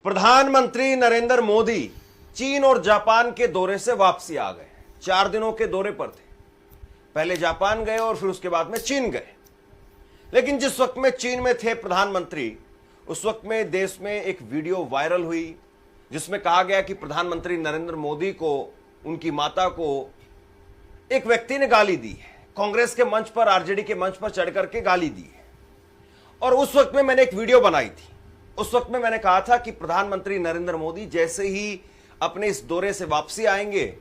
प्रधानमंत्री नरेंद्र मोदी चीन और जापान के दौरे से वापसी आ गए। 4 दिनों के दौरे पर थे। पहले जापान गए और फिर उसके बाद में चीन गए। लेकिन जिस वक्त में चीन में थे प्रधानमंत्री, उस वक्त में देश में एक वीडियो वायरल हुई जिसमें कहा गया कि प्रधानमंत्री नरेंद्र मोदी को, उनकी माता को एक व्यक्ति ने गाली दी है। कांग्रेस के मंच पर, आरजेडी के मंच पर चढ़ करके गाली दी है। और उस वक्त में मैंने एक वीडियो बनाई थी। उस वक्त में मैंने कहा था कि प्रधानमंत्री नरेंद्र मोदी जैसे ही अपने इस दौरे से वापसी आएंगे,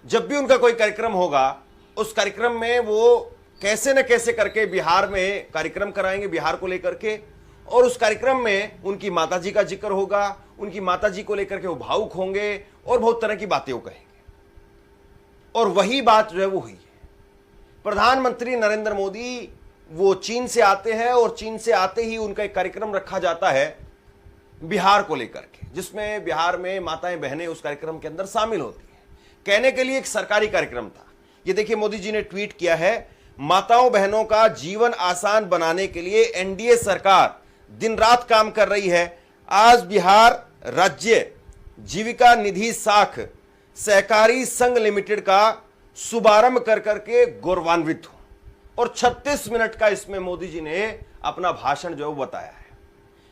जब भी उनका कोई कार्यक्रम होगा, उस कार्यक्रम में वो कैसे न कैसे करके बिहार में कार्यक्रम कराएंगे, बिहार को लेकर के। और उस कार्यक्रम में उनकी माताजी का जिक्र होगा, उनकी माताजी को लेकर के वो भावुक होंगे और बहुत तरह की बातें वो कहेंगे। और वही बात जो है वो हुई है। प्रधानमंत्री नरेंद्र मोदी वो चीन से आते हैं और चीन से आते ही उनका एक कार्यक्रम रखा जाता है बिहार को लेकर के, जिसमें बिहार में माताएं बहनें उस कार्यक्रम के अंदर शामिल होती हैं। कहने के लिए एक सरकारी कार्यक्रम था। ये देखिए, मोदी जी ने ट्वीट किया है, माताओं बहनों का जीवन आसान बनाने के लिए एनडीए सरकार दिन रात काम कर रही है। आज बिहार राज्य जीविका निधि साख सहकारी संघ लिमिटेड का शुभारंभ कर करके गौरवान्वित हूं। और 36 मिनट का इसमें मोदी जी ने अपना भाषण जो बताया है।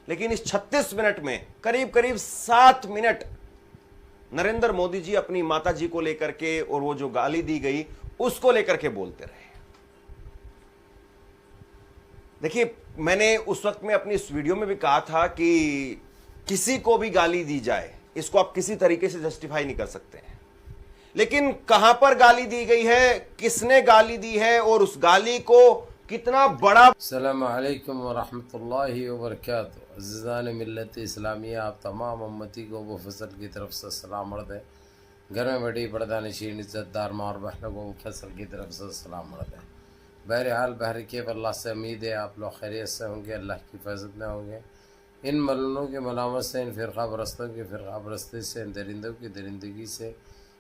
लेकिन इस 36 मिनट में करीब करीब 7 मिनट नरेंद्र मोदी जी अपनी माता जी को लेकर के और वो जो गाली दी गई उसको लेकर के बोलते रहे। देखिए, मैंने उस वक्त में अपनी इस वीडियो में भी कहा था कि किसी को भी गाली दी जाए, इसको आप किसी तरीके से जस्टिफाई नहीं कर सकते हैं। लेकिन कहां पर गाली दी गई है, किसने गाली दी है और उस गाली को कितना बड़ा। अस्सलामु अलैकुम वरहमतुल्लाहि वबरकातुहू। अज़ीज़ान मिल्लत इस्लामिया, आप तमाम उम्मती को अबू फजल की तरफ से सलाम अर्ज़ है। घर में बड़ी पर्दानशीन इज़्ज़तदार माँ और बहनों को अबू फजल की तरफ से सलाम अर्ज़ है। बहरहाल बहरकेफ़ अल्लाह से उम्मीद है आप लोग खैरियत से होंगे, अल्लाह की हिफाज़त में होंगे। इन मलूनों की मलामत से, इन फ़िरक़ा परस्तों की फ़िरक़ा परस्ती से, इन दरिंदों की दरिंदगी से,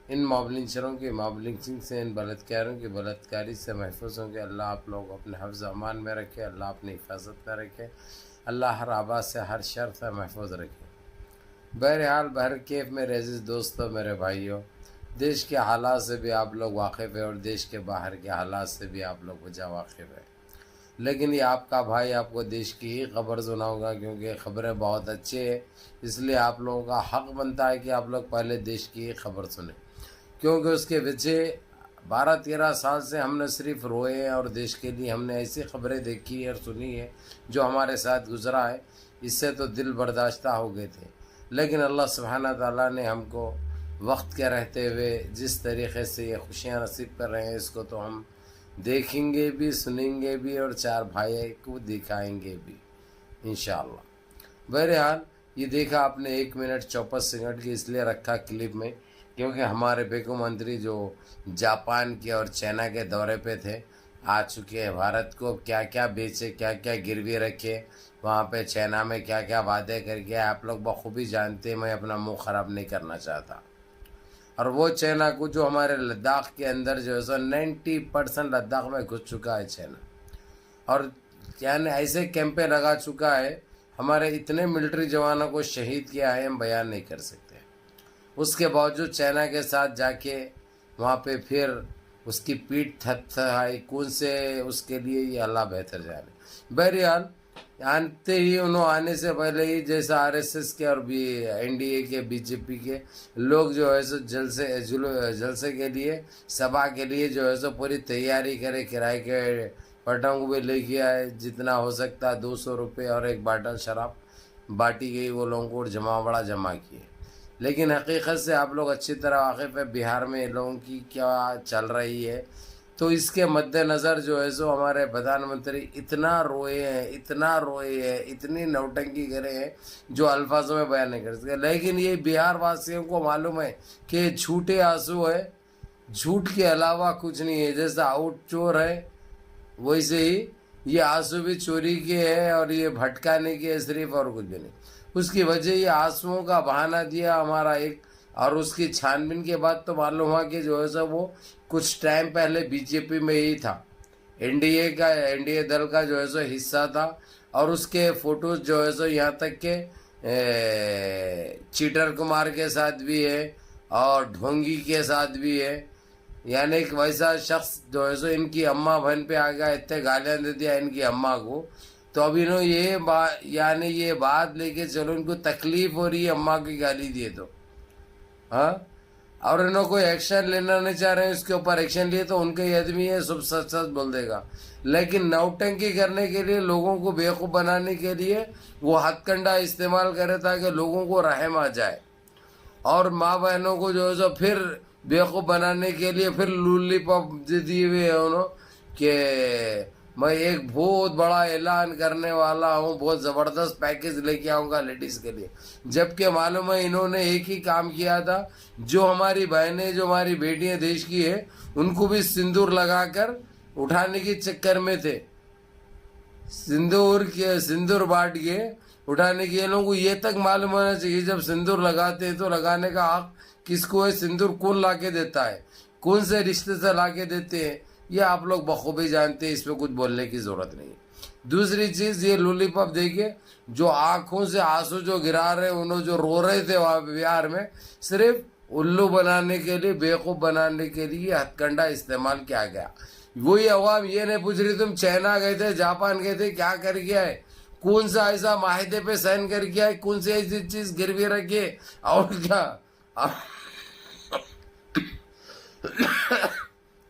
इन मॉबलिंचरों की मॉबलिंचिंग से, इन बलात्कारों की बलात्कारी से महफूज होंगे। अल्लाह आप लोग अपने हफ्ज़ अमान में रखे, अल्लाह अपनी हिफाजत में रखे, अल्लाह हर आबा से, हर शर से महफूज रखे। बहरहाल बहरकेफ़ मेरे अज़ीज़ दोस्तों, मेरे भाइयों, देश के हालात से भी आप लोग वाकिफ़ है और देश के बाहर के हालात से भी आप लोग वजह वाकिफ़ है। लेकिन ये आपका भाई आपको देश की ही खबर सुनाऊंगा, क्योंकि ख़बरें बहुत अच्छी है। इसलिए आप लोगों का हक़ बनता है कि आप लोग पहले देश की ही खबर सुने, क्योंकि उसके पीछे 12-13 साल से हमने सिर्फ रोए हैं और देश के लिए हमने ऐसी खबरें देखी है और सुनी है जो हमारे साथ गुजरा है। इससे तो दिल बर्दाश्ता हो गए थे। लेकिन अल्लाह सुब्हाना ताला ने हमको वक्त के रहते हुए जिस तरीक़े से ये खुशियाँ नसीब कर रहे हैं, इसको तो हम देखेंगे भी, सुनेंगे भी और 4 भाई को दिखाएंगे भी इंशाअल्लाह। बहरहाल ये देखा आपने 1 मिनट 54 सेकंड की इसलिए रखा क्लिप में, क्योंकि हमारे बेगम मंत्री जो जापान के और चाइना के दौरे पे थे, आ चुके हैं भारत को। क्या क्या बेचे, क्या क्या गिरवी रखे, वहाँ पे चाइना में क्या क्या वादे करके आप लोग बखूबी जानते हैं। मैं अपना मुंह ख़राब नहीं करना चाहता। और वो चाइना को जो हमारे लद्दाख के अंदर जो है सो 90% लद्दाख में घुस चुका है चाइना, और यानी ऐसे कैंपें लगा चुका है, हमारे इतने मिलिट्री जवानों को शहीद किया है, हम बयान नहीं कर सकते। उसके बावजूद चाइना के साथ जाके वहाँ पे फिर उसकी पीठ थपथपाई, कौन से उसके लिए ये अल्लाह बेहतर जाने। बहरहाल आते ही उन्होंने आने से पहले ही जैसा आरएसएस के और भी एनडीए के, बीजेपी के लोग जो है सो जलसे के लिए, सभा के लिए जो है सो पूरी तैयारी करे, किराए के पटांग भी लेके आए, जितना हो सकता 200 रुपये और एक बाटल शराब बांटी गई वो लोगों को, जमा बड़ा जमा किए। लेकिन हकीकत से आप लोग अच्छी तरह वाकिफ़ है बिहार में लोगों की क्या चल रही है। तो इसके मद्देनज़र जो है सो हमारे प्रधानमंत्री इतना रोए हैं, इतना रोए हैं, इतनी नौटंकी करे हैं जो अल्फाजों में बयान नहीं कर सकते। लेकिन ये बिहार वासियों को मालूम है कि झूठे आंसू है, झूठ के अलावा कुछ नहीं है। जैसा आउट चोर है वैसे ही ये आंसू भी चोरी के है और ये भटकाने के है सिर्फ, और कुछ भी नहीं। उसकी वजह ये आंसुओं का बहाना दिया हमारा एक, और उसकी छानबीन के बाद तो मालूम हुआ कि जो है सो वो कुछ टाइम पहले बीजेपी में ही था, एनडीए दल का जो है सो हिस्सा था। और उसके फ़ोटोज़ जो है सो यहाँ तक के चीटर कुमार के साथ भी है और ढोंगी के साथ भी है। यानी एक वैसा शख्स जो है सो इनकी अम्मा बहन पे आ गया, इतने गालियाँ दे दिया इनकी अम्मा को। तो अब इन्होंने ये बात लेके चलो, इनको तकलीफ हो रही है अम्मा की गाली दिए तो, हाँ, और इन्होंने कोई एक्शन लेना नहीं चाह रहे हैं, इसके ऊपर एक्शन लिए तो उनके आदमी है सब सच सच बोल देगा। लेकिन नौटंकी करने के लिए, लोगों को बेवकूफ़ बनाने के लिए वो हथकंडा इस्तेमाल करे ताकि लोगों को रहम आ जाए, और माँ बहनों को जो है सो फिर बेवकूफ़ बनाने के लिए फिर लूलीपॉप दिए हुए है उन्होंने कि मैं एक बहुत बड़ा ऐलान करने वाला हूँ, बहुत ज़बरदस्त पैकेज लेके आऊँगा लेडीज़ के लिए। जबकि मालूम है इन्होंने एक ही काम किया था, जो हमारी बहनें, जो हमारी बेटियाँ देश की है, उनको भी सिंदूर लगाकर उठाने के चक्कर में थे। सिंदूर बांट के उठाने के लोगों को ये तक मालूम होना चाहिए, जब सिंदूर लगाते हैं तो लगाने का हक किसको है, सिंदूर कौन ला के देता है, कौन से रिश्ते से ला के देते हैं, ये आप लोग बखूबी जानते हैं, इस पर कुछ बोलने की जरूरत नहीं। दूसरी चीज, ये लॉलीपॉप देके जो आंखों से आंसू जो गिरा रहे, उन्होंने जो रो रहे थे वहां बिहार में, सिर्फ उल्लू बनाने के लिए, बेवकूफ बनाने के लिए हथकंडा इस्तेमाल किया गया। वही अवाम ये नहीं पूछ रही तुम चाइना गए थे, जापान गए थे, क्या कर गया है, कौन सा ऐसा माहिदे पे साइन कर गया है, कौन सी ऐसी चीज गिरवी रखी, और क्या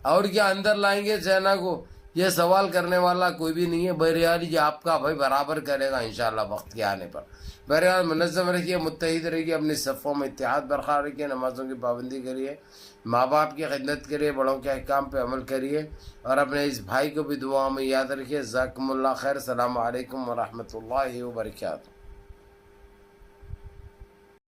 और क्या अंदर लाएंगे चाइना को, ये सवाल करने वाला कोई भी नहीं है। बहरहाल ये आपका भाई बराबर करेगा इंशाल्लाह वक्त के आने पर। बहरहाल मुनज़्ज़म रखिए, मुत्तहिद रहिए, अपनी सफ़ों में इत्तेहाद बरकरार रखिए, नमाज़ों की पाबंदी करिए, माँ बाप की खिदमत करिए, बड़ों के अहकाम पे अमल करिए, और अपने इस भाई को भी दुआ में याद रखिए। ज़ाकुमुल्लाह खैर। अस्सलामु अलैकुम व रहमतुल्लाहि व बरकातहू।